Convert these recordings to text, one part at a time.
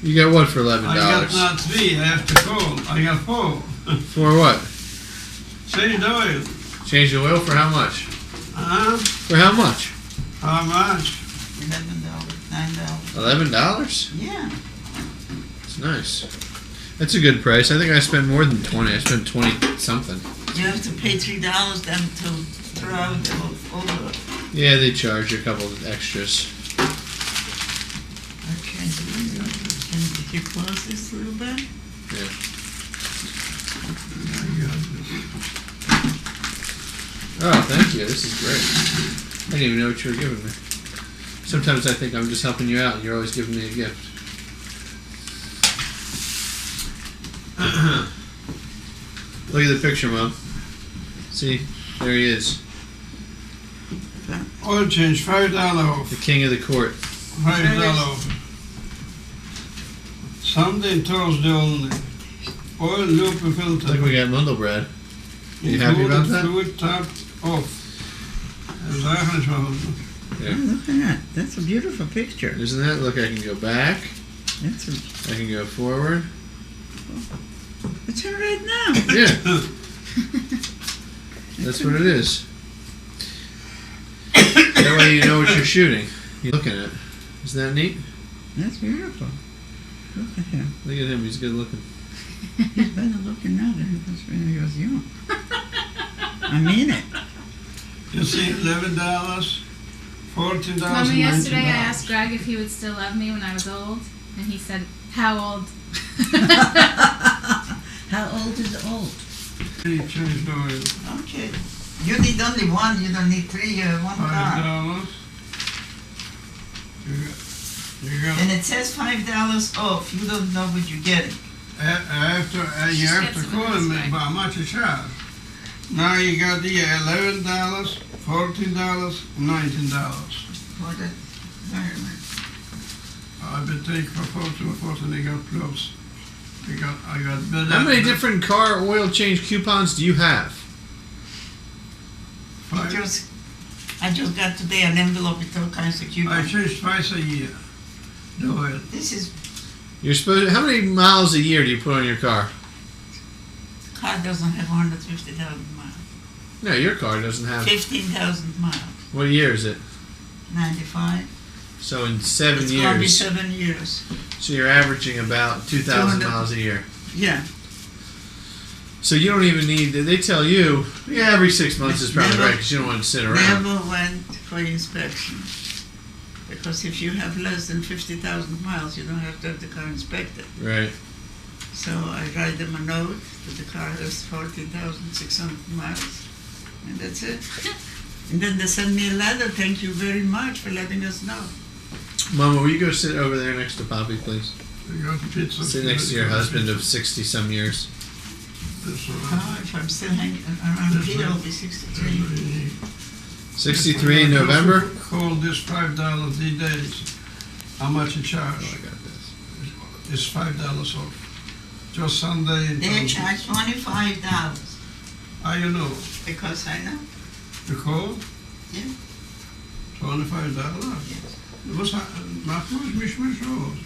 You got what for $11? I got not 3. I have to call. I got 4. For what? Change the oil. Change the oil for how much? For how much? How much? $11, $9. $11? Yeah. It's nice. That's a good price. I think I spent more than 20. I spent 20 something. You have to pay $3 then to throw out the whole. Yeah, they charge you a couple of extras. Okay, so can you close this a little bit? Yeah. Oh, thank you. This is great. I didn't even know what you were giving me. Sometimes I think I'm just helping you out and you're always giving me a gift. Look at the picture, Mom. See? There he is. Oil change, $5 off. The king of the court. $5 off. Sunday and Thursday only. Oil, loop, and filter. Look, we got Mundelbrad. You happy about that? Fluid tap off. Yeah. Oh, look at that. That's a beautiful picture. Isn't that? Look, I can go back. That's I can go forward. it's all right now. Yeah. That's what it is. That way you know what you're shooting. You're looking at. Isn't that neat? That's beautiful. Look at him. Look at him. He's good looking. He's better looking now than he was when he was young. I mean it. You see, $11, $14, Mama, yesterday I $19. asked Greg if he would still love me when I was old, and he said, "How old?" How old is old? Change the oil. Okay. You need only one, you don't need 3, you have one car. $5. You got. And it says $5 off. You don't know what you're getting. You have to call him how much it charge. Now you got the $11, $14, $19. For the environment. I've been taking for 14, they got plus. I got better. How many different car oil change coupons do you have? I just got today an envelope with all kinds of I coupons. change twice a year. The oil. This is, You're supposed. How many miles a year do you put on your car? the car doesn't have 150,000 miles. No, your car doesn't have. 15,000 miles. What year is it? 95. So in 7 It's gonna be years. 7 years. So you're averaging about 2,000 200. miles a year. Yeah. So you don't even need. They tell you, yeah, every 6 months is probably Never- right because you don't want to sit around. Never went for inspection. Because if you have less than 50,000 miles, you don't have to have the car inspected. Right. So I write them a note that the car has 14,600 miles, and that's it. And then they send me a letter, thank you very much for letting us know. Mama, will you go sit over there next to Poppy, please? You got pizza. Sit next to your husband of 60-some years. That's all right. Oh, if I'm still hanging around here, I'll be 63. 63 in November? Call this $5 these days. How much it charge? Oh, I got this. It's $5 off. Just Sunday and They Thursday. charge $25, How you know? because I know. You call? Yeah. $25? Yes. Was mich raus.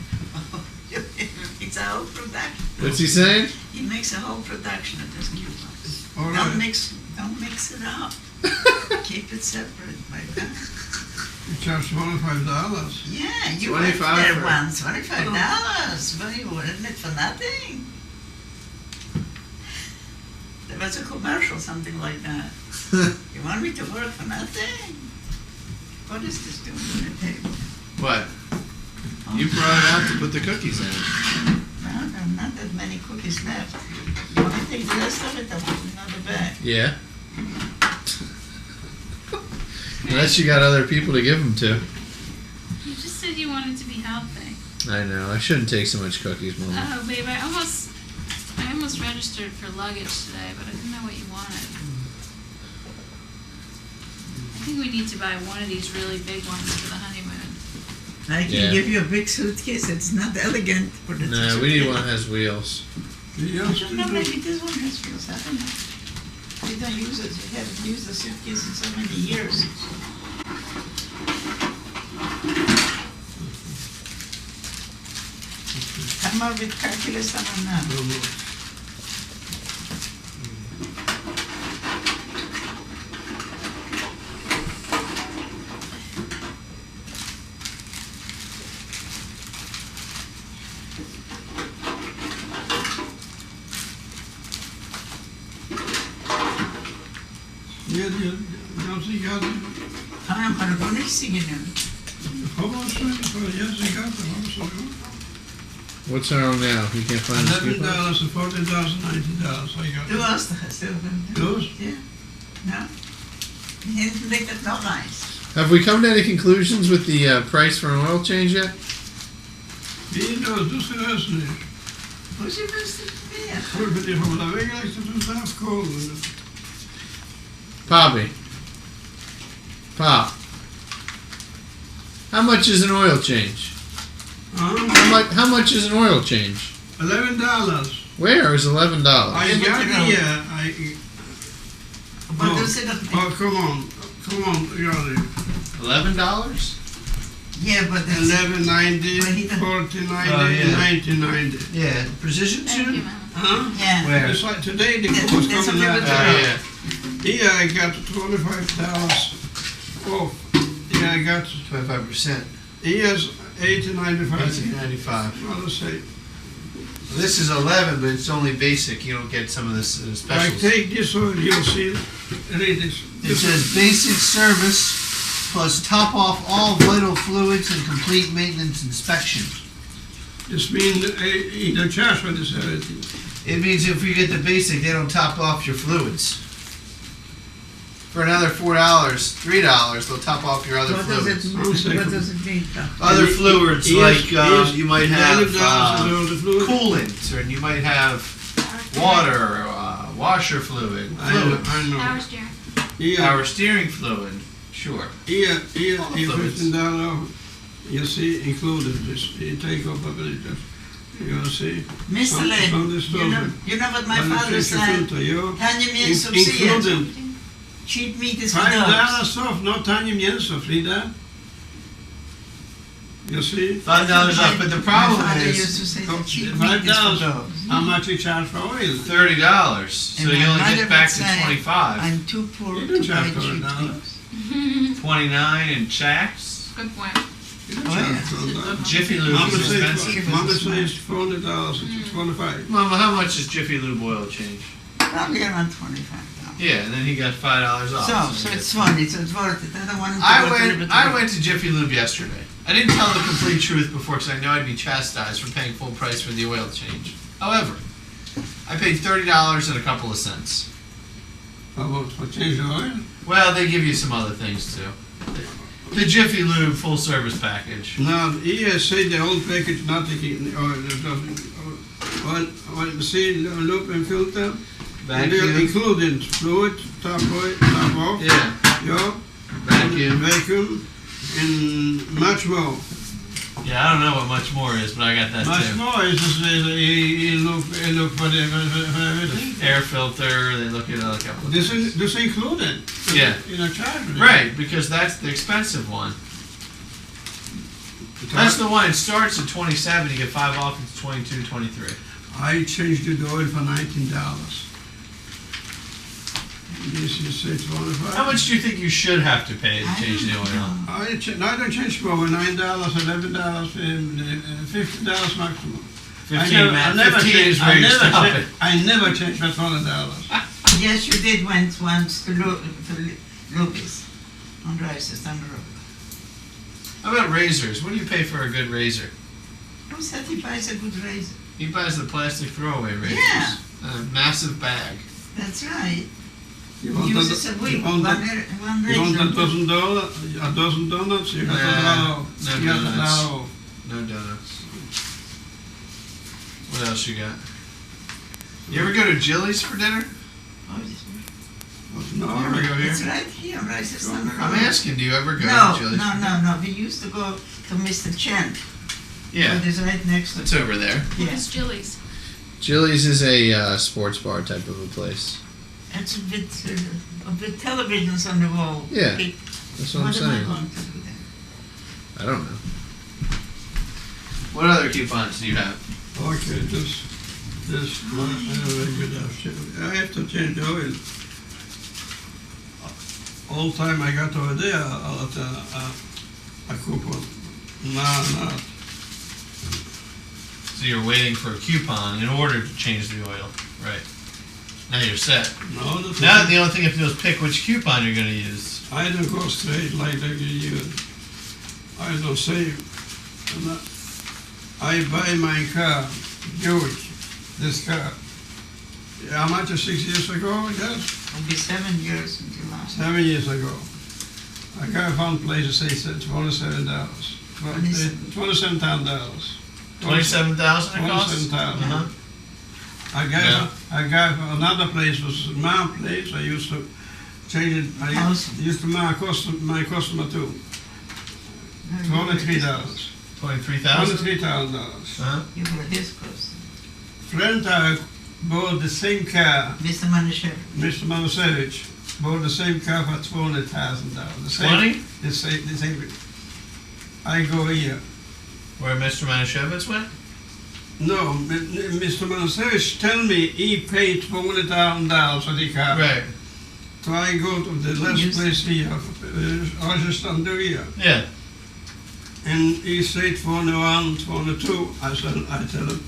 It's a whole production. What's he saying? He makes a whole production of this coupons. All Don't right. mix it up. Keep it separate, my God. You charge $25. Yeah, you went 25 there for- once, $25. Well, you weren't it for nothing. There was a commercial, something like that. You want me to work for nothing? What is this doing on the table? What? You brought it out to put the cookies in. No, there are not that many cookies left. You want to take the rest of it? I'll put in another bag. Yeah. Unless you got other people to give them to. You just said you wanted to be healthy. I know. I shouldn't take so much cookies, Mama. Oh, babe, I almost registered for luggage today, but I didn't know what you wanted. I think we need to buy one of these really big ones for the honeymoon. I can Yeah. give you a big suitcase. It's not elegant, but it's a No, we need suitcase. one that has wheels. I don't know, maybe this one has wheels. I don't know. We don't use it. We haven't used the suitcase in so many years. Come up with calculus someone now. No more. Ja, sie gaat Maar dat kon ik zingen. Almost, yes, they got them. Also, What's our own now? You can't find the scoop box? $11 and $14, $19. I got Du hast toch gezegd? those. Ja. Nou. Hinten ligt het nog eens. Have we come to any conclusions with the price for an oil change yet? Die knows, dus gerust niet. Hoe ze best het weer? Goed, met die van de weg lijkt het dus afkomen. Poppy. Pop. How much is an oil change? How much is an oil change? $11. Where is $11? I got here. Wat is het? Oh, come on, Johnny. $11? Yeah, but that's... $11.90, $14.90, yeah. $19.90. Yeah, precision Thank you, tune? Mama. Huh? Yeah. Where? It's like today the That's- was that's coming okay out. with Yeah. Here I got $25 off. Here I got 25%. here's $18.95. 1895. Well, let's say. This is 11, but it's only basic. You don't get some of this I specials. take this one, you'll see. Read this. It says basic service plus top off all vital fluids and complete maintenance inspection. This means you don't charge for this everything. It means if you get the basic, they don't top off your fluids. For another $4, $3, they'll top off your other What does it fluids. mean? What does it mean? Other And fluids yes, like yes, you might have $11 and all the fluid. coolant, or you might have water, washer fluid, I know. Power steering. Here, power steering fluid. Sure. here, All the fluids. $15. You see, included this. You take off a little. You see. Mr. From Lane, this you know what my Van de father said? filter, you. Kan je meer subsidie? Included. Cheap meat is $5 off, not tiny mięso, Frida. You see? $5 off, but the problem My father used is to say Oh, that cheap meat is for $5. dogs. How much you charge for oil? $30. So And you my only mother get back would to say, 25. I'm too poor You to don't buy charge cheap $30. things. 29 in checks. Good point. You don't Oh, charge yeah. $12. Jiffy Lube Mama is expensive. says, Mama says $400, it's $25. Mama, how much is Jiffy Lube oil change? Probably around $25. Yeah, and then he got $5 off. So it's funny, so it's worth it. I don't want him to I go to went. Liberty. I went to Jiffy Lube yesterday. I didn't tell the complete truth before because I know I'd be chastised for paying full price for the oil change. However, I paid $30 and a couple of cents. How about for change the oil? Well, they give you some other things too. The Jiffy Lube full service package. Now, here say the whole package, not taking oil, it doesn't, oil, see, loop and filter. And they're Vacuum. included fluid, top off, Yeah. yeah, Vacuum. vacuum, and much more. Yeah, I don't know what much more is, but I got that Much too. more is just, he look for everything. Air filter. They look at a couple of This things. is included. Yeah. In a charge. with it. Right, because that's the expensive one. That's the one. It starts at 27. You get 5 off. It's 22, 23. I changed the oil for $19. This is say 25. How much do you think you should have to pay to change the oil? I don't change more, $9, $11, $50 maximum. 15, man. 15 is where you stop it. I never changed my $20. Yes, you did once to Lucas on Rices down the road. How about razors? What do you pay for a good razor? Who said he buys a good razor? He buys the plastic throwaway razors. Yeah. A massive bag. That's right. You He want uses a week, one a razor. dozen donuts? You got Nah, $1. no You got donuts. $1. No donuts. What else you got? You ever go to Jilly's for dinner? Oh, this one. No, You ever go here? It's right here, Rices down the road. I'm asking, do you ever go No, to Jilly's? no. We used to go to Mr. Chen. Yeah, It is right next to. it's over there. It's Jilly's. Chili's is a sports bar type of a place. It's with televisions on the wall. Yeah, Big- That's what I'm What am I saying. going to do then? I don't know. What other coupons do you have? Okay, this one, I have to change the oil. All time I got over there, a coupon. No. So you're waiting for a coupon in order to change the oil, right? Now you're set. No, Now the only thing you have to do is pick which coupon you're going to use. I don't go straight like you. I don't save. I buy my car, George, this car. How much, 6 years ago, yes? It'll be 7 years until last. 7 years ago. I got one place to say $27. $27,000. $27,000 it costs? $27,000. I got another place, was my place. I used to change it. I used to my customer too. $23,000. $23,000? $23,000. You were his customer. Friend bought the same car. Mr. Manischewitz. Mr. Manasevich bought the same car for $200,000. 20? The same. I go here. Where Mr. Manischewitz went? No, Mr. Manasevich tell me he paid $200,000 for the car. Right. So I go to the last place here, I just under here. Yeah. And he said 401, 402. I tell him,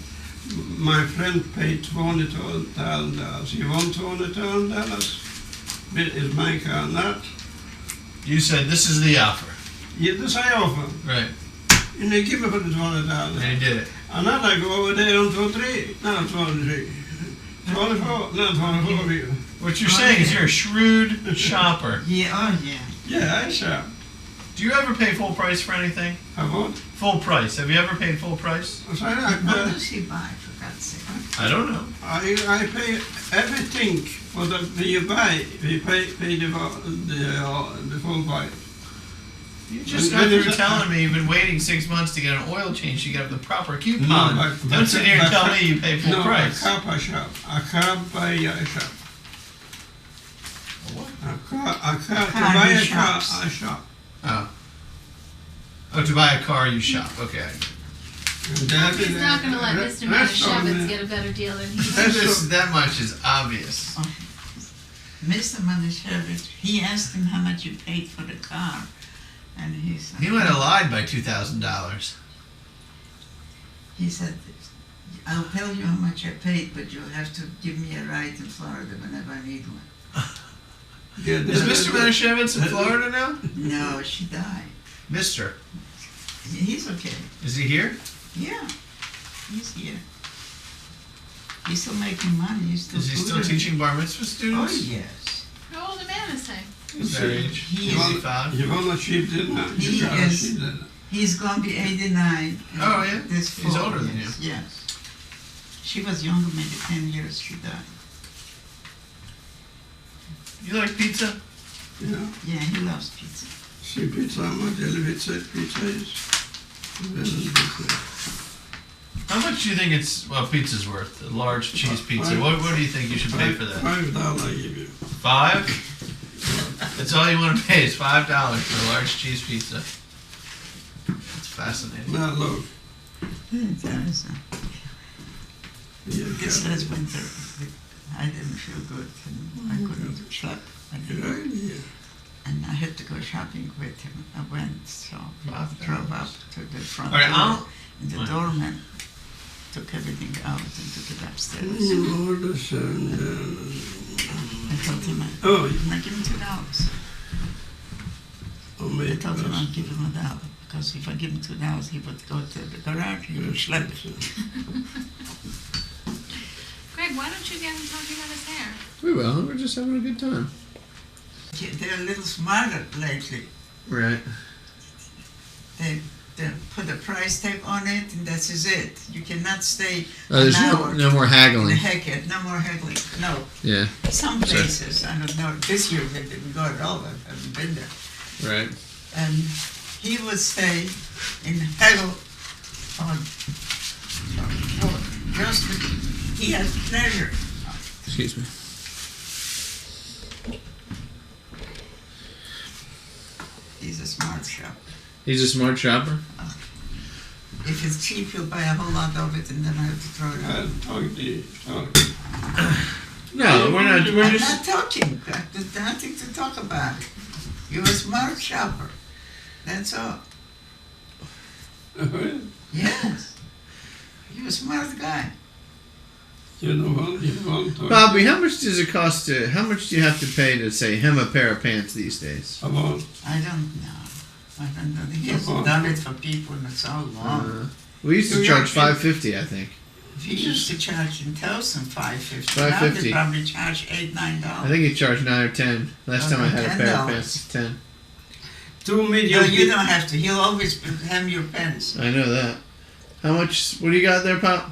my friend paid $200,000. You want $200,000? Is my car not? You said this is the offer. Yeah, this I offer. Right. And they give me for the $200,000. And he did it. And then I go over there on 23. No, 23. 24. No, 24 here. What you're saying is you're a shrewd shopper. Yeah, oh yeah. Yeah, I shop. Do you ever pay full price for anything? I what? Full price. Have you ever paid full price? I say, What does he buy, for God's sake? I don't know. I pay everything for the you buy. We pay the full price. You just And got then through is telling me you've been waiting 6 months to get an oil change to get the proper coupon. but- Don't sit here and tell me you pay full No, price. a car I shop. A car buy I shop. What? A car to car buy he a car shops. I shop. Oh, to buy a car you shop. Okay. And that He's is- not gonna let Mr. Manischewitz get a better deal than he does. That much is obvious. Mr. Manischewitz, he asked him how much you paid for the car. And he said, He might have lied by $2,000. he said, I'll tell you how much I paid, but you'll have to give me a ride in Florida whenever I need one. Yeah, Is Mr. Manischewitz in Florida now? No, she died. Mr. He's okay. Is he here? Yeah, he's here. He's still making money. He's still Is he still tutoring. teaching bar mitzvah Oh, students? yes. How old a man is he? He's their age. He You is, want, 55. you want a cheap dinner? He You got a is- cheap dinner. he's going to be 89. Oh, yeah? This He's fall, older than yes, Yes. She was younger, maybe 10 years she died. You like pizza? Yeah. Yeah, he loves pizza. See pizza, how much pizza is? How much do you think pizza's worth? A large cheese pizza. What do you think you should pay for that? $5 I give you. $5? That's all you want to pay is $5 for a large cheese pizza. That's fascinating. Now look. This last winter, I didn't feel good and I couldn't sleep. And I had to go shopping with him. I went, so we drove up to the front All right, door. And the doorman took everything out and took it upstairs. I told him, I give him $2. I told him I'd give him $1. Because if I give him $2, he would go to the garage, he would sleep. Greg, why don't you get him talking about his hair? We will. We're just having a good time. They're a little smarter lately. Right. They put a price tag on it, and that is it. You cannot stay There's an hour no more in haggling. the Hackett. No more haggling. No. Yeah. Some places, I don't know. This year they didn't go at all. I haven't been there. Right. And he would stay in haggle on just he has pleasure. Excuse me. He's a smart shopper. He's a smart shopper. If it's cheap, he'll buy a whole lot of it, and then I have to throw it out. No, we're not. We're I'm just. not talking. There's nothing to talk about. You're a smart shopper. That's all. Yes. You're a smart guy. You know what? Bobby, how much does it cost to? How much do you have to pay to say hem a pair of pants these days? About I don't know. I don't know. He hasn't done it for people in so long. We used to charge $5.50, I think. He used to charge in Towson $5.50. Now $5.50. they probably charge $8, $9. I think he charged $9 or $10. Last time I had a pair of $10. pants, $10. 2 million. No, you don't have to. He'll always hem your pants. I know that. How much? What do you got there, Pop?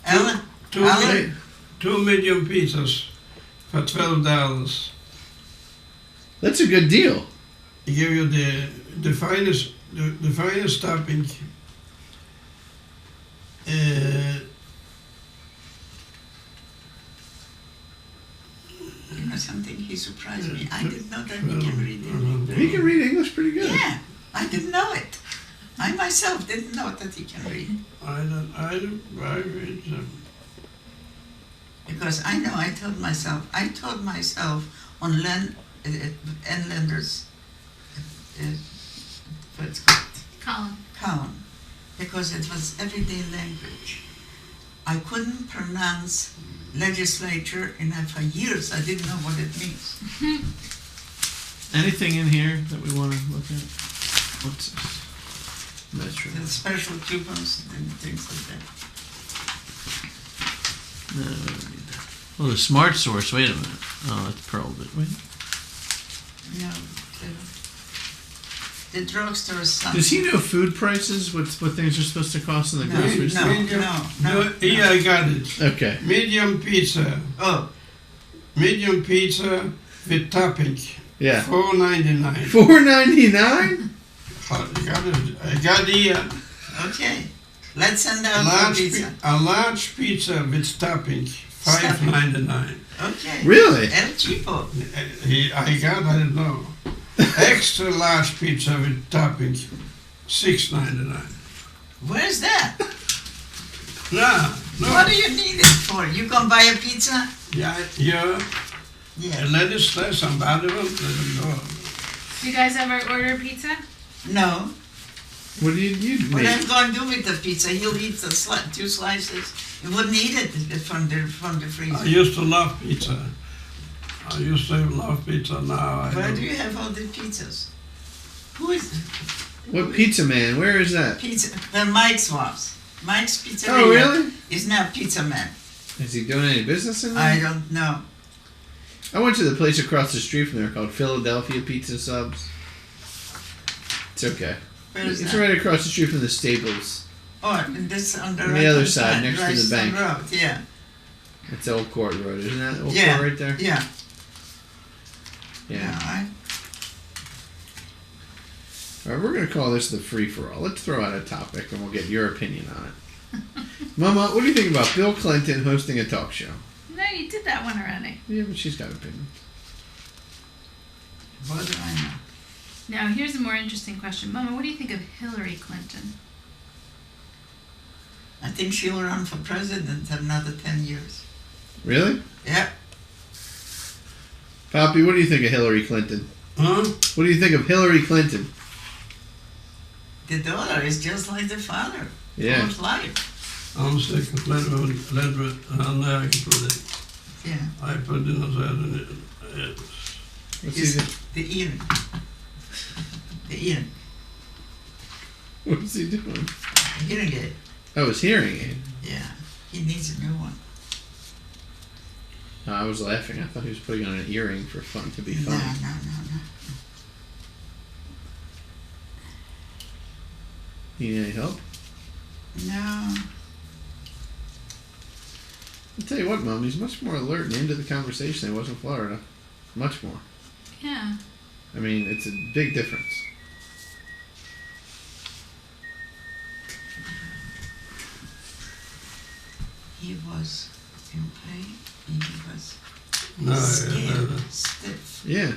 Alan? Hey, 2 million pizzas for $12. that's a good deal. He give you the finest topping. You know something? He surprised me. I didn't know that he can read English. He can read English pretty good. Yeah, I didn't know it. I myself didn't know that he can read. I read them. Because I know I taught myself on Enlander's what's it called? Column. Because it was everyday language. I couldn't pronounce legislature, and for years I didn't know what it means. Anything in here that we want to look at? What's this? Metro. The special coupons and things like that. No, we don't need that. Oh, the smart source. Wait a minute. Oh, that's Pearl. Wait. No, the drugstore is something. Does he know food prices? What things are supposed to cost in the No, grocery store? no. Here I got it. Okay. Medium pizza. Oh, Medium pizza with topping. Yeah. $4.99. $4.99? I got here okay. Let's send out the pizza. a large pizza with topping. $5.99. Okay. Really? El Cheapo. I don't know. Extra large pizza with topping. $6.99. Where's that? No. What do you need it for? You can buy a pizza? Yeah. Yeah. Lettuce, somebody will let them go. Do you guys ever order pizza? No. What do you What make? I'm going to do with the pizza, he'll eat the 2 slices. He wouldn't eat it from the freezer. I used to love pizza. I used to love pizza. Now I Where don't. do you have all the pizzas? Who is What pizza man? Where is that? pizza? Where Mike's was. Mike's Pizzeria Oh, really? is now Pizza Man. Is he doing any business in there? I don't know. I went to the place across the street from there called Philadelphia Pizza Subs. It's okay. Where is It's that? right across the street from the Staples. Oh, and this on the On the right other hand side, next to right the on bank. Road. Yeah, It's Old Court Road, isn't that Old Yeah. Court right there? yeah. Yeah. I, All right, we're going to call this the free-for-all. Let's throw out a topic and we'll get your opinion on it. Mama, what do you think about Bill Clinton hosting a talk show? No, you did that one already. Yeah, but she's got opinions. what do I know? Now, here's a more interesting question. Mama, what do you think of Hillary Clinton? I think she'll run for president another 10 years. Really? Yeah. Poppy, what do you think of Hillary Clinton? Huh? What do you think of Hillary Clinton? The daughter is just like the father. Yeah. Full of life. I'm sick of Ledwood, and I put it. Yeah. I put in the What's Is he, the earring. The earring. what's he doing? The hearing aid. Oh, his hearing aid. Yeah. He needs a new one. Oh, I was laughing. I thought he was putting on an earring for fun, to be No, funny. no. You need any help? No. I'll tell you what, Mom, he's much more alert and into the conversation than he was in Florida. Much more. Yeah. I mean, it's a big difference. He was in pain. He was No, scared, stiff. Yeah.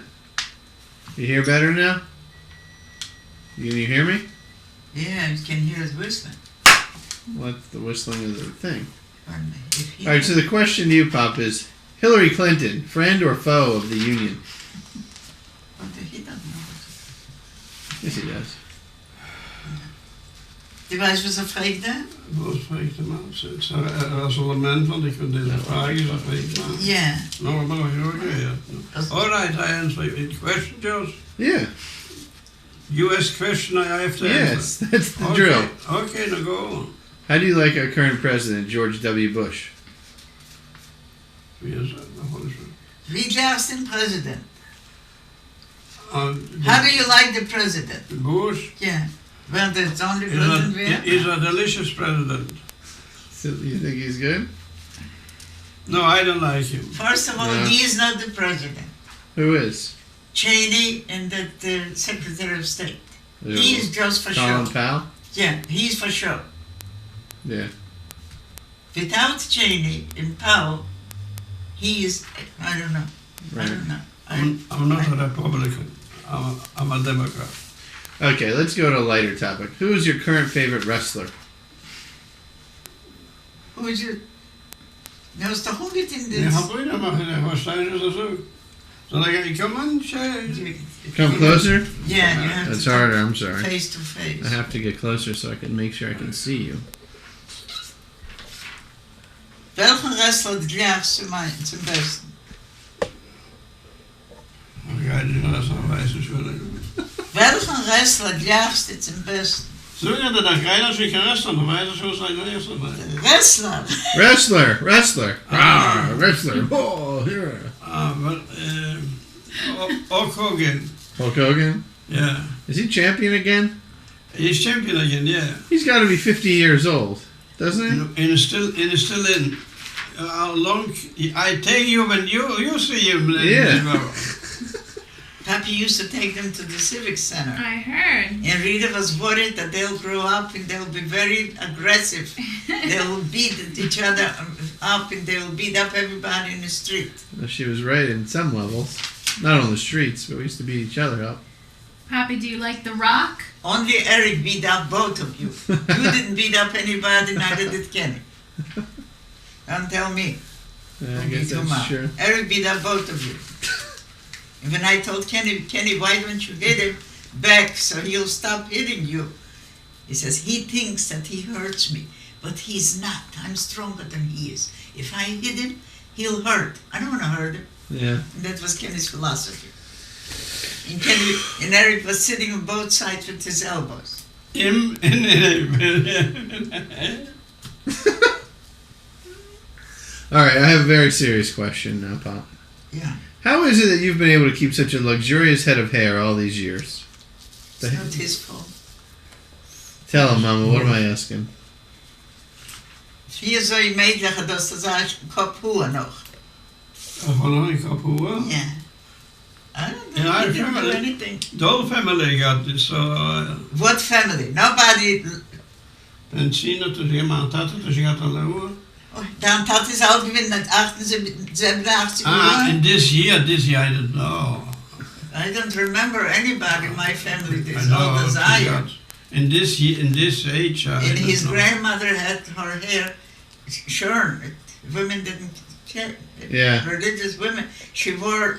You hear better now? Can you hear me? Yeah, you can hear it whistling. Well, that's the whistling of the thing. Pardon me. If he All right, so the question to you, Pop, is Hillary Clinton, friend or foe of the Union? But he doesn't know. Yes, he does. Die wijs wat ze vreemd, hè? Wat spreekt de man? Het is een rassemblement, want ik vind deze vraag is een vreemd man. Yeah. No, okay, yeah. All right, I answer your question, Josh. Yeah. U.S. question I have to Yes, answer. that's the Okay, drill. okay, now go on. How do you like our current president, George W. Bush? Wie is dat? Wat is het? Wie last in president? Uh, How do you like the president? Bush Yeah. Well, that's only is president we have. a delicious president. So you think he's good? No, I don't like him. First of all, No. he is not the president. Who is? Cheney and the Secretary of State. Is He it is just for Colin show. Powell? Yeah, he's for show. Yeah. Without Cheney and Powell, he is, I don't know. I Right. don't know. I'm not a Republican. I'm a Democrat. Okay, let's go to a lighter topic. Who is your current favorite wrestler? Who is it? Nou is toch ook niet in Ja, dit... goeie, dan mag je wat zijn is dat ook. Zal ik come on, say. Come closer? Yeah, you have That's to harder, I'm sorry. face to face. I have to get closer so I can make sure I can see you. Welke wrestler het jaagste mij zijn beste? Ga je nu dat zo wijzen zullen? Welke wrestler het jaagste zijn beste? Zo je dat dan krijgen als je geen rest aan de wijze zo zijn de eerste bij. De wrestler. Wrestler! Ah, wrestler! Oh, here. Maar ook Hogan. Hulk Hogan? Yeah. Is he champion again? He's champion again, yeah. He's got to be 50 years old, doesn't he? And it's still in. How long? I take you when you see him. Yeah. Papi used to take them to the Civic Center. I heard. And Rita was worried that they'll grow up and they'll be very aggressive. They'll beat each other up and they'll beat up everybody in the street. Well, she was right in some levels. Not on the streets, but we used to beat each other up. Poppy, do you like The Rock? Only Eric beat up both of you. You didn't beat up anybody, neither did Kenny. Don't tell me. Yeah, I Don't guess beat him that's up. true. Eric beat up both of you. And when I told Kenny, why don't you hit him back so he'll stop hitting you? He says, he thinks that he hurts me, but he's not. I'm stronger than he is. If I hit him, he'll hurt. I don't want to hurt him. Yeah. And that was Kenny's philosophy. And Eric was sitting on both sides with his elbows. Him and All right, I have a very serious question now, Pop. Yeah. How is it that you've been able to keep such a luxurious head of hair all these years? It's not his fault. Tell him, Mama, what am I asking? Hier zou je meeleggen dat ze zijn kop hoer nog. Gewoon een kop hoor. Yeah. I don't Yeah, know. I He didn't do remember. anything. The whole family got this, so What family? Nobody. benzine tussen iemand had het, dus je gaat al hoor. Oh, dan had is oud geworden met 87 Ah, in this year, I don't know. I don't remember anybody in my family I this know. old as I am. God. In this year, in this age, I And don't his know. grandmother had her hair shorn. Women didn't care. Yeah. Religious women. She wore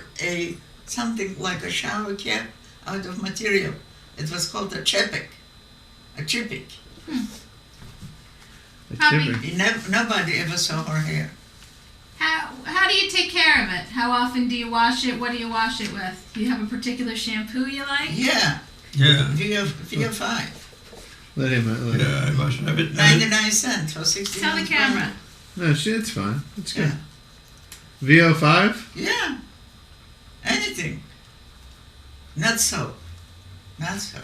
something like a shower cap out of material. It was called a chepik. A chipik. A Poppy. chipper. Nobody ever saw her hair. How do you take care of it? How often do you wash it? What do you wash it with? Do you have a particular shampoo you like? Yeah. Yeah. VO5. Let him. Yeah, I was a bit. 99 cents for 60 Tell the camera. No, it's fine. It's good. Yeah. VO5? Yeah. Anything. Not so. Not so.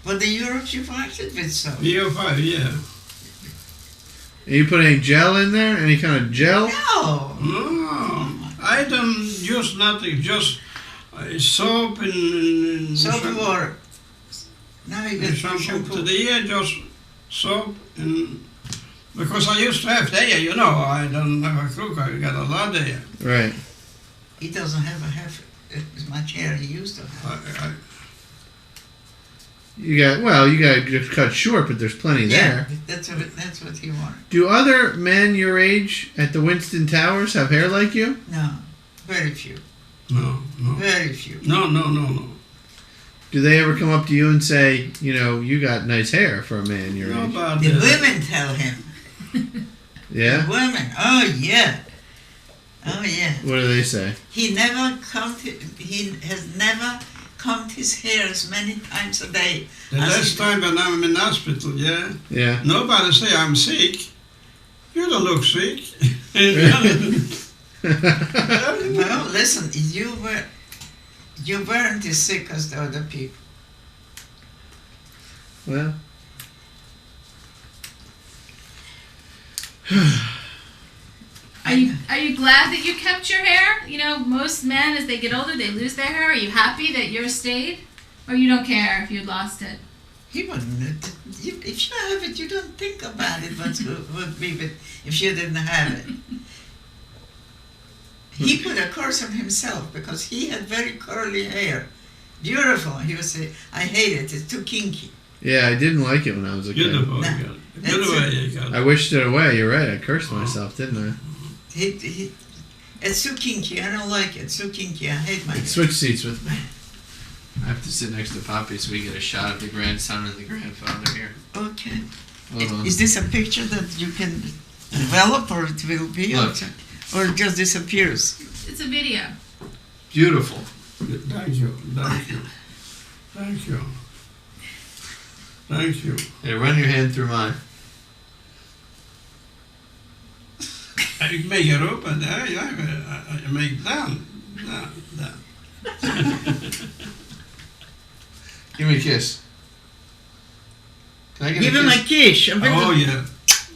But in Europe you wash it with soap. VO5, yeah. And you put any gel in there? Any kind of gel? No. No, I don't use nothing, just soap and Soap and water. Now you get shampoo. shampoo. Today, just soap and because I used to have there, you know, I don't have a cook. I got a lot there. Right. He doesn't have as much hair he used to have. You got just cut short, but there's plenty there. That's what he wanted. Do other men your age at the Winston Towers have hair like you? No, very few. No. Very few. No. Do they ever come up to you and say, you got nice hair for a man your No, age? but The women tell him. Yeah? The women. Oh yeah. Oh yeah. What do they say? He has never combed his hair as many times a day. the as last he- time when I'm in hospital, yeah, Yeah. nobody say I'm sick. You don't look sick. Well, listen, you weren't as sick as the other people. Well. Are you glad that you kept your hair? Most men, as they get older, they lose their hair. Are you happy that yours stayed? Or you don't care if you lost it? He wouldn't. If you have it, you don't think about it. What would be, but if you didn't have it, he put a curse on himself because he had very curly hair, beautiful. He would say, "I hate it. It's too kinky." Yeah, I didn't like it when I was a kid. Beautiful, No. girl. Beautiful, you got. I wished it away. You're right. I cursed myself, didn't I? It's too kinky. I don't like it. It's too kinky. I hate my hair. Switch seats with me. I have to sit next to Poppy so we get a shot of the grandson and the grandfather here. Okay. Hold on. Is this a picture that you can develop, or it will be, Look. or it just disappears? It's a video. Beautiful. Thank you. Hey, run your hand through mine. Ik make it open, ja, I make down. Give me a kiss. Can I get Give a him kiss? a kiss. Oh yeah.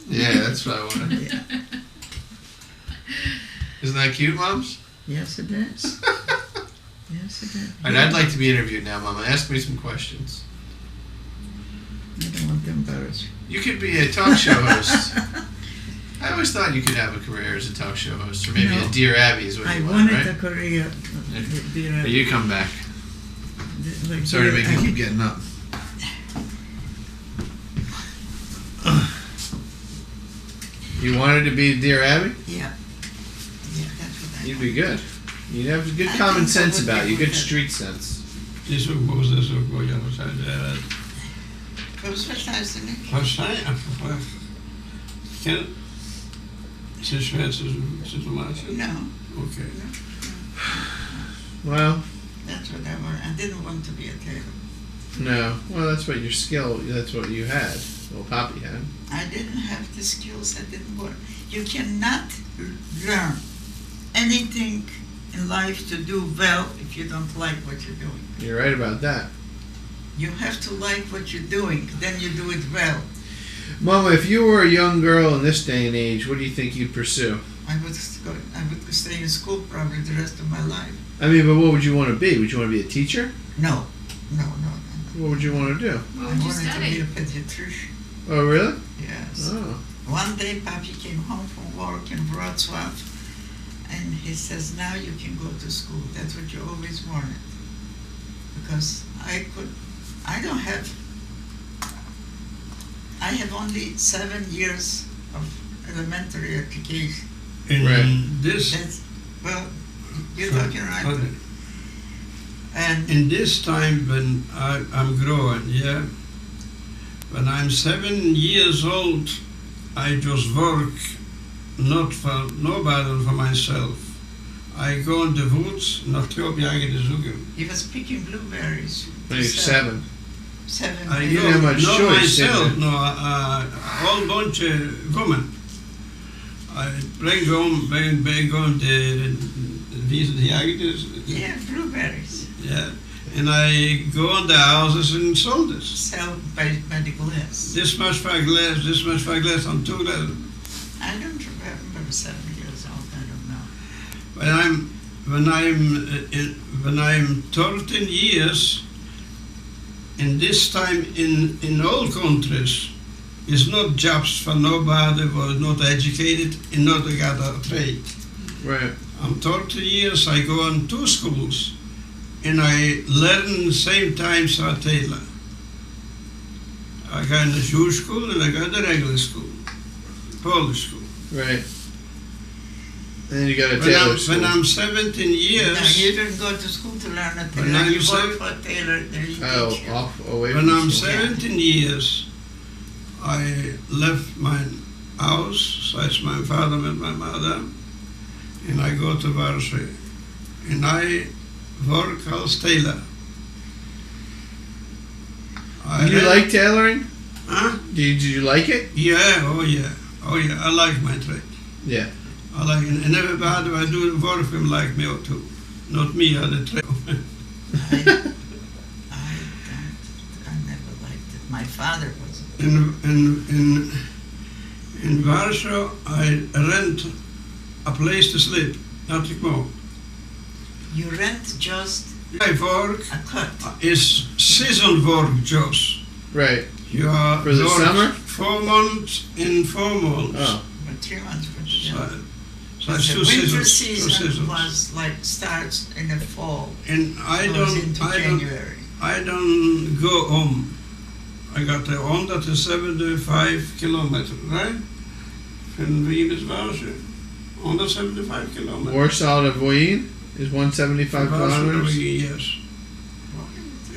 Yeah, that's what I wanted. Isn't that cute, Moms? Yes, it is. Yes, it is. All right, I'd like to be interviewed now, Mama. Ask me some questions. I don't want to embarrass you. You could be a talk show host. I always thought you could have a career as a talk show host, or maybe No. a Dear Abby is what I you want, wanted right? a career. But you come back. Sorry to make you keep getting up. You wanted to be Dear Abby? Yeah. Yeah, that's what I You'd be good. You'd have good I common think I sense would about be you, good good. street sense. Die is ook boos, dat is ook wel jammer zijn. Wat was het niet? Wat zijn ken ze Zweedse situatie? No, Oké. Well, that's what I wanted. I didn't want to be a tailor. no. Well, that's what your skill. That's what you had. Well, Poppy had. I didn't have the skills. I didn't work. You cannot learn anything in life to do well if you don't like what you're doing. You're right about that. You have to like what you're doing, then you do it well. Mama, if you were a young girl in this day and age, what do you think you'd pursue? I would stay in school probably the rest of my life. I mean, but what would you want to be? Would you want to be a teacher? No. What would you want to do? What I would you wanted to study? be a pediatrician. Oh, really? Yes. Oh. One day, Papi came home from work in Wrocław, and he says, "Now you can go to school. That's what you always wanted." Because I have only 7 years of elementary education. In Right. this, You're talking right. okay. And In this time when I'm growing, yeah, when I'm 7 years old, I just work not for nobody, for myself. I go in the woods, nog 12 jaar te zoeken. he was picking blueberries. When you're 7. 7. I You go, didn't have much not choice, did myself, you? no, a whole bunch of women. I bring home, going to these jagers, Yeah, blueberries. yeah, and I go on the houses and sold this. Sell by the glass. This much for glass, on 2 glass. I don't remember 7 years old. I don't know. When I'm 13 years, in this time in all countries, is not jobs for nobody was not educated and not got a trade. Right. I'm 30 years, I go on 2 schools and I learn same time as a tailor. I go in the Jewish school and I go to the regular school, Polish school. Right. And then you got a When tailor I'm, school. when I'm 17 years, No, you didn't go to school to learn a When tailor. I'm You seven- work for a tailor. There you Oh, teach you. off away when from I'm school. 17 years, I left my house, so it's my father and my mother, and I go to Warsaw. And I work as tailor. Did you like tailoring? Huh? Did you like it? Yeah, oh yeah. Oh yeah, I like my trade. Yeah. I like it. And everybody I do work with him like me too. Not me, the trade. I never liked it. My father was. In Warsaw, I rent a place to sleep, nothing more. You rent just My work a cut. is season work jobs. Right. You are For the work summer? 4 months in 4 months. Oh. For 3 months. For So it's the 2 winter seasons. 2 season seasons. was like starts in the fall. And Goes into January. I don't go home. I got the 175 kilometers, right? From Wien is Warsaw. 175 kilometers. Warsaw to Wien is 175 From Warsaw to kilometers. Wien, yes.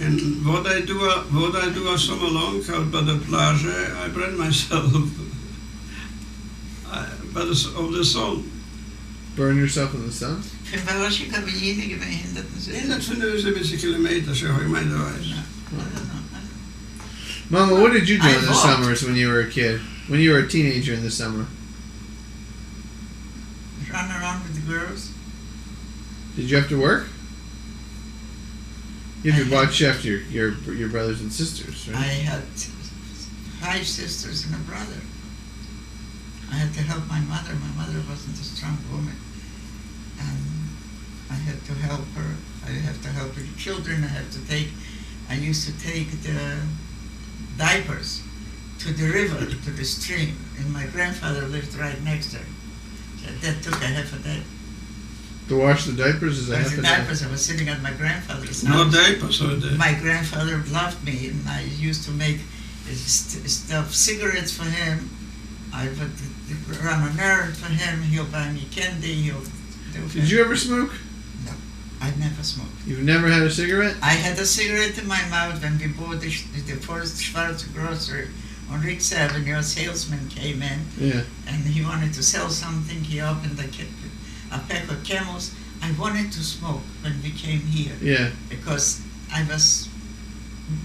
And what I do a summer long out by the plage, I burn myself of the sun. Burn yourself in the sun? Van waar was je cabine geweest? Dat is En dat vinden we zo'n beetje kilometers, zeg ik mij de wijs. Mama, what did you do I in the walked. summers when you were a kid? When you were a teenager in the summer? Run around with the girls. Did you have to work? You had to I had- watch after your brothers and sisters, I right? had 5 sisters and a brother. I had to help my mother. My mother wasn't a strong woman. And I had to help her. I had to help the children. I used to take the diapers to the river, to the stream. And my grandfather lived right next there. So that took a half a day. To wash the diapers is a half The a day. diapers, I was sitting at my grandfather's No house. diapers are there. My grandfather loved me, and I used to make stuff cigarettes for him. I would run an errand for him. He'll buy me candy. He'll do. Did you ever smoke? I never smoked. You've never had a cigarette? I had a cigarette in my mouth when we bought the first Schwarze grocery on Ricks Avenue. A salesman came in, Yeah. and he wanted to sell something. He opened a pack of Camels. I wanted to smoke when we came here Yeah. because I was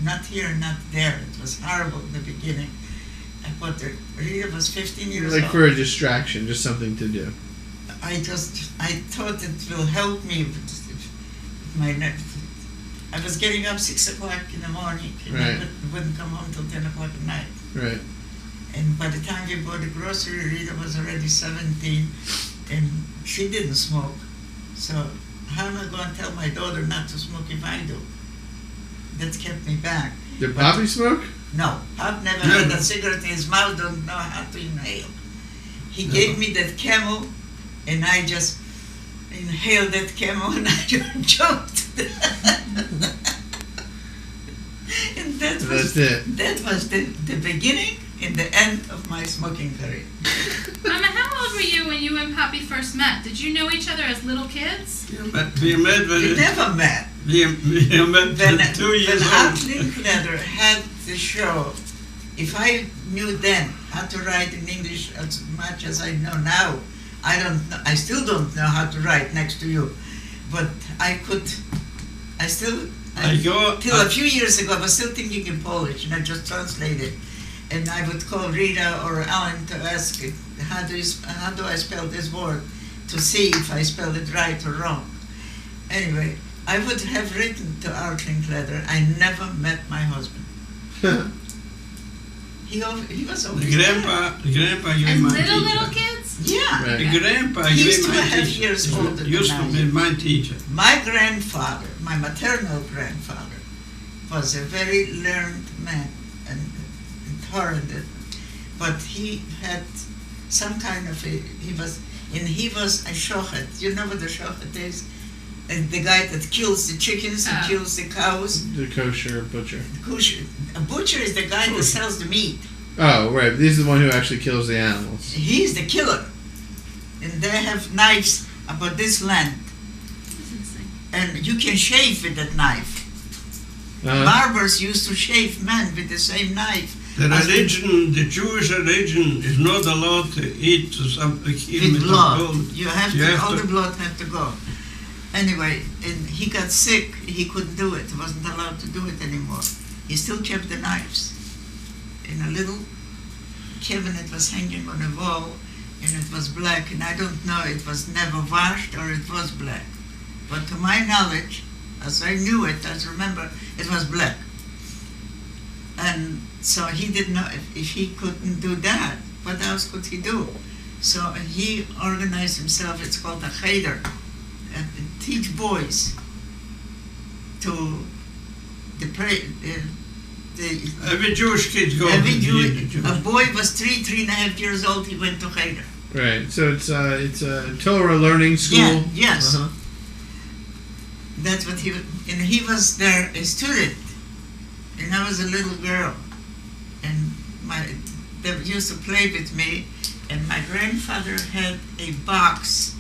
not here, not there. It was horrible in the beginning. But Rita was 15 years Like old. for a distraction, just something to do. I thought it will help me with my neck. I was getting up 6 o'clock in the morning, and Right. I wouldn't come home till 10 o'clock at night. Right. And by the time we bought the grocery, Rita was already 17, and she didn't smoke. So how am I going to tell my daughter not to smoke if I do? That kept me back. Did Poppy smoke? No, Pop never had a cigarette in his mouth, don't know how to inhale. He gave me that Camel, and I just inhaled that Camel, and I jumped. And That's it. that was the beginning and the end of my smoking career. Mama, how old were you when you and Poppy first met? Did you know each other as little kids? We met We when never met. we met When 2 years Art old. Linkletter had the show, if I knew then how to write in English as much as I know now, I don't know, I still don't know how to write next to you, but till a few years ago I was still thinking in Polish, and I just translated, and I would call Rita or Alan to ask how do I spell this word, to see if I spelled it right or wrong. Anyway, I would have written to Art Linkletter. I never met my husband. He was always The grandpa gave As my little teacher. kids? there. Yeah. Right. The grandpa He's gave my 2.5 teacher. years older than Used to I be am. my teacher. My grandfather, my maternal grandfather, was a very learned man and talented, but he had some kind of he was a shochet. You know what a shochet is? And the guy that kills the chickens and Oh. kills the cows. The kosher butcher. A butcher is the guy that sells the meat. Oh, right. This is the one who actually kills the animals. He's the killer. And they have knives about this length. That's interesting. And you can shave with that knife. Uh, Barbers used to shave men with the same knife. The religion, the Jewish religion, is not allowed to eat something With blood. You have You to, have all to- the blood have to go. Anyway, and he got sick, he couldn't do it, he wasn't allowed to do it anymore. He still kept the knives. In a little cabinet was hanging on a wall, and it was black, and I don't know, it was never washed or it was black. But to my knowledge, as I knew it, as I remember, it was black. And so he didn't know if he couldn't do that, what else could he do? So he organized himself, it's called a cheder, and teach boys to the Every Jewish kid goes every to Jew, the a boy was 3.5 years old, he went to cheder. right. So it's a Torah learning school. Yeah, yes. Uh-huh. That's what he was, and he was there, a student, and I was a little girl, and they used to play with me, and my grandfather had a box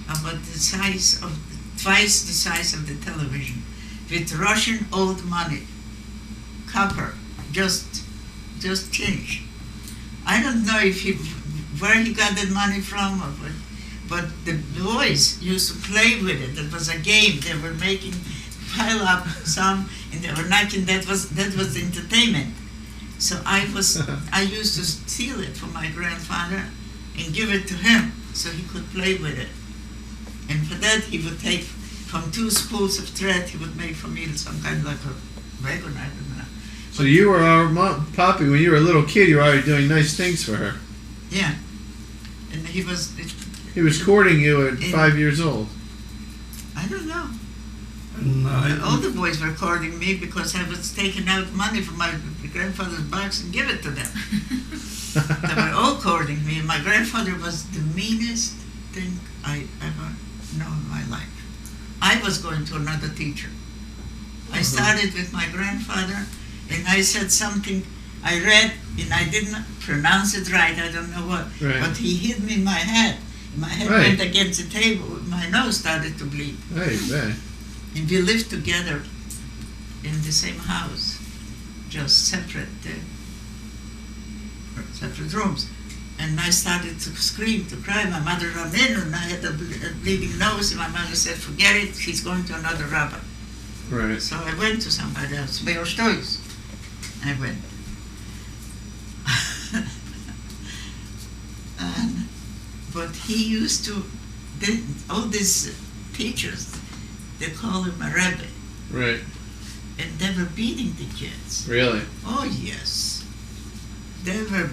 about the size of, twice the size of the television, with Russian old money, copper, just change. I don't know where he got that money from, or what. But the boys used to play with it. It was a game. They were making pile up some, and they were knocking. That was the entertainment. So I used to steal it from my grandfather and give it to him so he could play with it. And for that he would take from 2 spools of thread. He would make for me some kind of like a wagon. I don't know. So you were our Poppy when you were a little kid. You were already doing nice things for her. Yeah, and he was. He was courting you at 5 years old. I don't know. And All the boys were courting me because I was taking out money from my grandfather's box and give it to them. They were all courting me. My grandfather was the meanest thing I ever know in my life. I was going to another teacher. I started with my grandfather, and I said something I read, and I didn't pronounce it right. I don't know what. Right. But he hit me in my head. My head Right. went against the table. My nose started to bleed. Hey, man. And we lived together in the same house, just separate rooms. And I started to scream, to cry. My mother ran in, and I had a bleeding nose. And my mother said, "Forget it. She's going to another rabbi." Right. So I went to somebody else. Beor Stois. I went. But he used to. All these teachers, they call him a rebbe, Right. and they were beating the kids. Really? Oh yes, they were.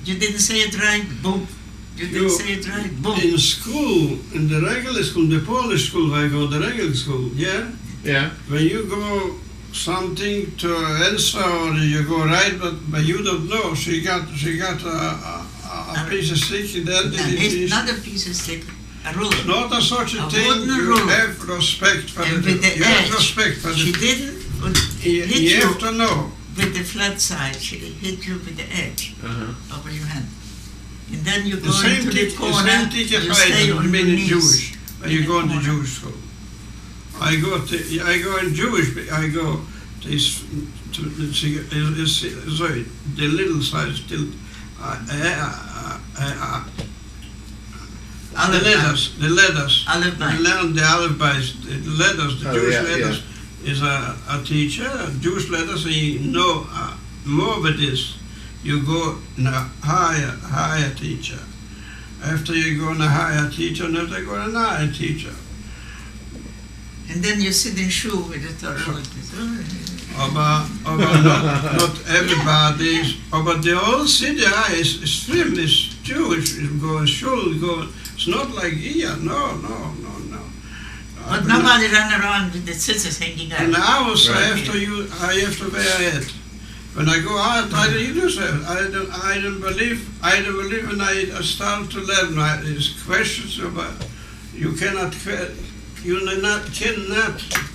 You didn't say it right, boom. You didn't say it right, boom. in school, in the regular school, the Polish school, I go the regular school, yeah? Yeah. When you go something to Elsa or you go right, but you don't know, she got a piece of stick and then It's not a piece of stick, a ruler. not a such a A thing. wooden You ruler. have respect for And the with the you have edge, respect for she the didn't you, hit you you have to know. with the flat side. She hit you with the edge Uh-huh. over your hand. And then you The go same into the thing, the corner, same thing you as stay I on your mean in knees. Jewish. When you in go the into corner. Jewish school. I go in Jewish, I go this sorry, the little size still Olive the letters. Olive We vine. learn the Aleph the letters, the Oh, Jewish yeah, letters is a teacher, Jewish letters, and you know more with this. You go in a higher teacher. After you go in a higher teacher, and after you go in a higher teacher. And then you sit in shul with the Torah like this. Aber not everybody, but the whole city is extremely Jewish, go in shul, it's not like here, no. But nobody ran around with the scissors hanging In the out. house, Right. I have to wear it. When I go out, I don't use it. I don't believe when I start to learn. There's questions about, you cannot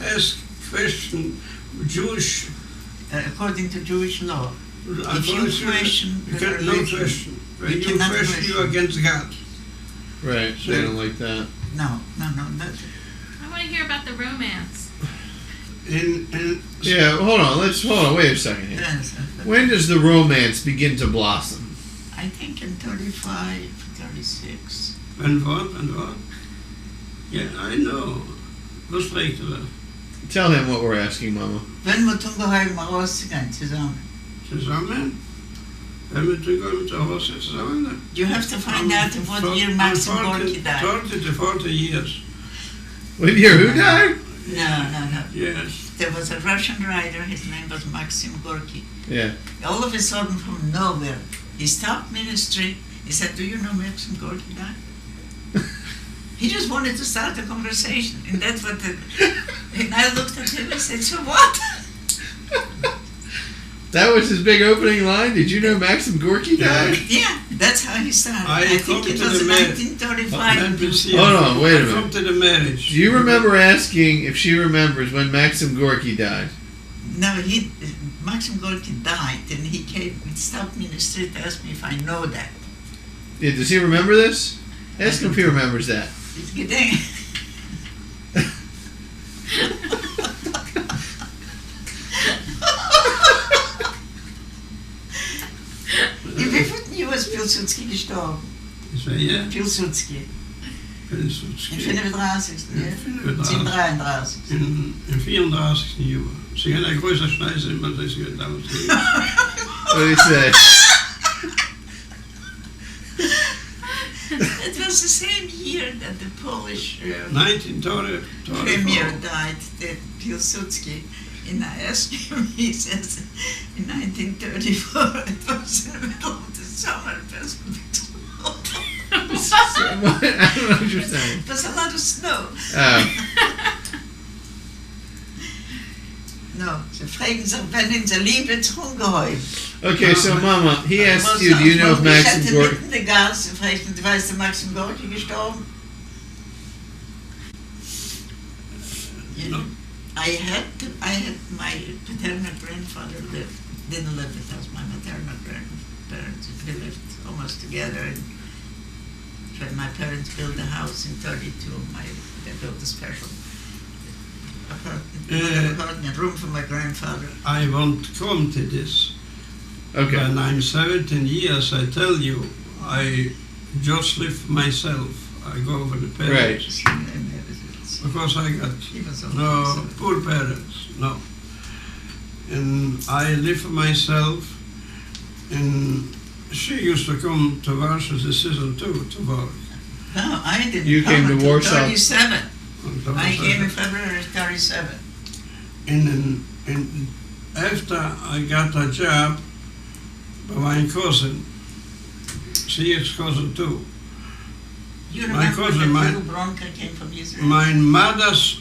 ask question Jewish. According to Jewish law, if you Unfortunately, question you the can no religion, question. When you you cannot question, you question. against God. Right. So- They don't like that. no, that, I want to hear about the romance. In Yeah. Hold on. Wait a second here. yes, When does the romance begin to blossom? I think in 35, 36. and what? Yeah, I know. Was spreekt er wel? Tell him what we're asking, Mama. Wenn wir tun geheim rausgehen zusammen. Zusammen? Wenn wir terugkomen te Horse zusammen? You have to find out what year Maxim Gorky died. 30 to 40 years. What year? Who died? No. Yes. There was a Russian writer, his name was Maxim Gorky. Yeah. All of a sudden, from nowhere, he stopped ministry. He said, "Do you know Maxim Gorky died?" He just wanted to start a conversation, and that's what. And I looked at him and said, "So what?" That was his big opening line. Did you know Maxim Gorky died? Yeah, that's how he started. I I think come it to was the in man. 1935. Hold on, wait a I come minute. to the marriage. Do you remember asking if she remembers when Maxim Gorky died? No, Maxim Gorky died, and he came and stopped me in the street to ask me if I know that. Yeah, does he remember this? Ask him if he remembers that. It's good thing. In wievielten Jahr ist Pilsudski gestorben? Ich zei, ja, Pilsudski. In Pilsudski. 35. Ja? 35. 33. In 34 jaar. Ze gaan naar grote snijden, maar dat is geen dames. What did he say? It was the same year that the Polish 1934. premier died, the Pilsudski. And I asked him, he says, in 1934, it was in the middle of the summer. I don't know what you're saying. It was a lot of snow. No, ze fragen zich, wenn in ze liefde het ongeheuer. Okay, so Mama, he asked you, do you know if Maxim Gorky... mitten in der Gas, ze fragt mich, weißt du, Maxim Gorky gestorben? No. I had my paternal grandfather didn't live with us. My maternal grandparents, we lived almost together. And when my parents built a house in 32, they built a special apartment room for my grandfather. I won't come to this. Okay. When I'm 17 years, I tell you, I just live myself. I go over the parents. Because I got no poor parents, no. And I live for myself. And she used to come to Warsaw the season too to work. No, I didn't. You came to Warsaw. 37. And I came in February 37. And after I got a job by my cousin, she is cousin too. You My remember cousin, that my- little Bronca came from Israel? My mother's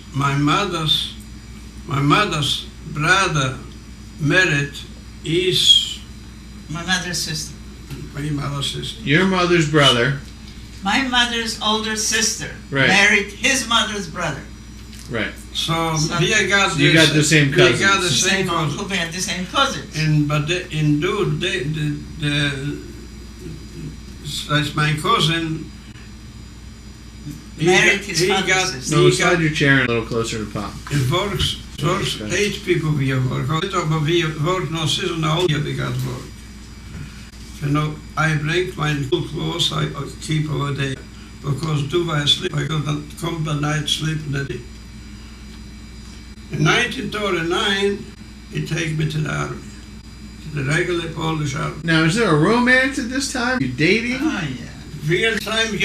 brother married his My mother's sister. my mother's sister. Your mother's brother. My mother's older sister Right. married his mother's brother. Right. So So- we got You got the same We cousins. got the The same cousin. uncle, we had the same cousins. And but that's my cousin. Married his he father's got sister. No, he slide got your chair a little closer to Pop. in works 8 people we work. But we work no season all year we got work. You know, I bring my cool clothes I keep over there because do I sleep I couldn't come the night sleep in the day. In 1939 he take me to the army, to the regular Polish army. Now, is there a romance at this time? You dating? Oh, yeah. Real time, we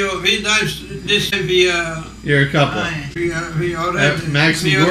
this we You're a couple. Oh, yeah. we already Maxim we